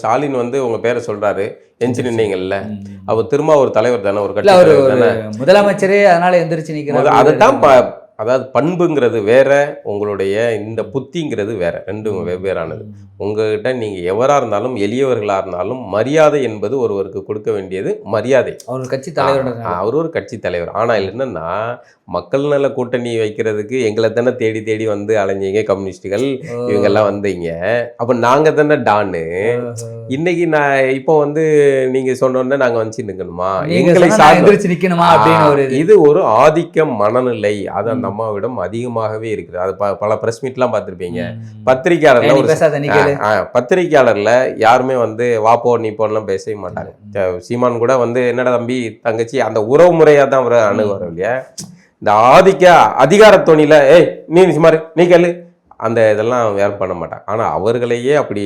ஸ்டாலின் வந்து உங்க பேரை சொல்றாரு, எஞ்சி நின்னீங்கல்ல, அவர் திரும்ப ஒரு தலைவர் தானே, ஒரு கட்சி இல்ல தலைவர் தானே. முதலமைச்சரே அதனால எந்திரிச்சு நிக்கிறாரு. அதைத்தான் அதாவது பண்புங்கிறது வேற, உங்களுடைய இந்த புத்திங்கிறது வேற, ரெண்டும் வெவ்வேறானது. உங்ககிட்ட நீங்க எவரா இருந்தாலும், எளியவர்களா இருந்தாலும், மரியாதை என்பது ஒருவருக்கு கொடுக்க வேண்டியது மரியாதை. அவர் கட்சி தலைவர், அவர் ஒரு கட்சி தலைவர். ஆனால் என்னன்னா, மக்கள் நல கூட்டணி வைக்கிறதுக்கு எங்களை தானே தேடி தேடி வந்து அலைஞ்சீங்க கம்யூனிஸ்டுகள், இவங்கெல்லாம் வந்தீங்க. அப்ப நாங்க தானே டான்னு. இன்னைக்கு நான் இப்போ வந்து நீங்க சொன்னோன்னே நாங்க வந்து நிக்கணுமா, எங்களை எந்திரிச்சு நிக்கணுமா அப்படின்னு இது ஒரு ஆதிக்க மனநிலை. அது அந்த அம்மாவிடம் அதிகமாகவே இருக்குது. அது பல பிரஸ் மீட்லாம் பார்த்துருப்பீங்க. பத்திரிகையாளர்ல யாருமே வந்து வாப்போ நீ போலாம் பேசவே மாட்டாங்க. சீமான் கூட வந்து என்னடா தம்பி தங்கச்சி அந்த உறவு முறையா தான் அவர் அணுகுவார் இல்லையா. இந்த ஆதிக்க அதிகார தொனில நீ சுமார் நீ கேளு அந்த இதெல்லாம் வேற பண்ண மாட்டாங்க. ஆனால் அவர்களையே அப்படி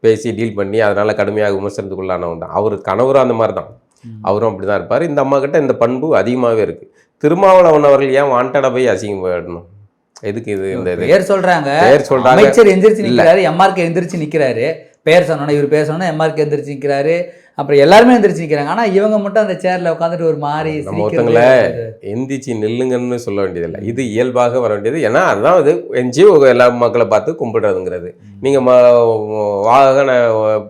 பேசி டீல் பண்ணி அதனால கடுமையாக விமர்சனத்துக்குள்ளானவன் தான் அவர். கணவரும் அந்த மாதிரி தான், அவரும் அப்படி தான் இருப்பார். இந்த அம்மா கிட்ட இந்த பண்பு அதிகமாகவே இருக்கு. திருமாவளவன் அவர்கள் ஏன் வாண்டடா போய் அசிங்கப்படணும்? எதுக்கு இது? இந்த பேர் சொல்றாங்க, அமைச்சர் எந்திரிச்சு நிக்கிறாரு, எம்ஆர்கே எந்திரிச்சு நிக்கிறாரு, பேர் சொன்னோன்னா இவர் பேர் சொன்னா எம்ஆர்கே எந்திரிச்சு நிக்கிறாரு, அப்புறம் எல்லாருமே எந்திரிச்சு நிக்கிறாங்க. ஆனா இவங்க மட்டும் அந்த சேர்ல உட்காந்துட்டு ஒரு மாதிரி நம்ம ஒருத்தங்களை எந்திரிச்சு நில்லுங்கன்னு சொல்ல வேண்டியதில்லை. இது இயல்பாக வர வேண்டியது. ஏன்னா அதுதான் அது என்ஜிஓ எல்லா மக்களை பார்த்து கும்பிடுறதுங்கிறது. நீங்க வாகன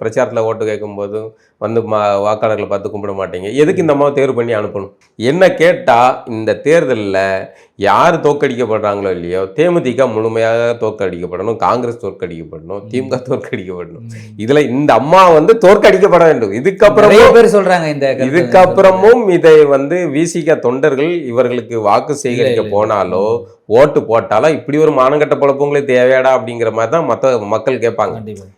பிரச்சாரத்தில் ஓட்டு கேட்கும் போதும் வந்து வாக்காளர்களை பார்த்து கும்பிட மாட்டீங்க. எதுக்கு இந்த அம்மாவை தேர்வு பண்ணி அனுப்பணும்? என்ன கேட்டால் இந்த தேர்தலில் யார் தோற்கடிக்கப்படுறாங்களோ இல்லையோ, தேமுதிக முழுமையாக தோற்கடிக்கப்படணும், காங்கிரஸ் தோற்கடிக்கப்படணும், திமுக தோற்கடிக்கப்படணும். இதுல இந்த அம்மா வந்து தோற்கடிக்கப்பட வேண்டும். இதுக்கப்புறமும் இதை வந்து விசிக தொண்டர்கள் இவர்களுக்கு வாக்கு சேகரிக்க போனாலோ ஓட்டு போட்டாலோ இப்படி ஒரு மானங்கட்ட பொழப்புங்களே தேவையாடா அப்படிங்கிற மாதிரி தான் மற்ற மக்கள் கேட்பாங்க.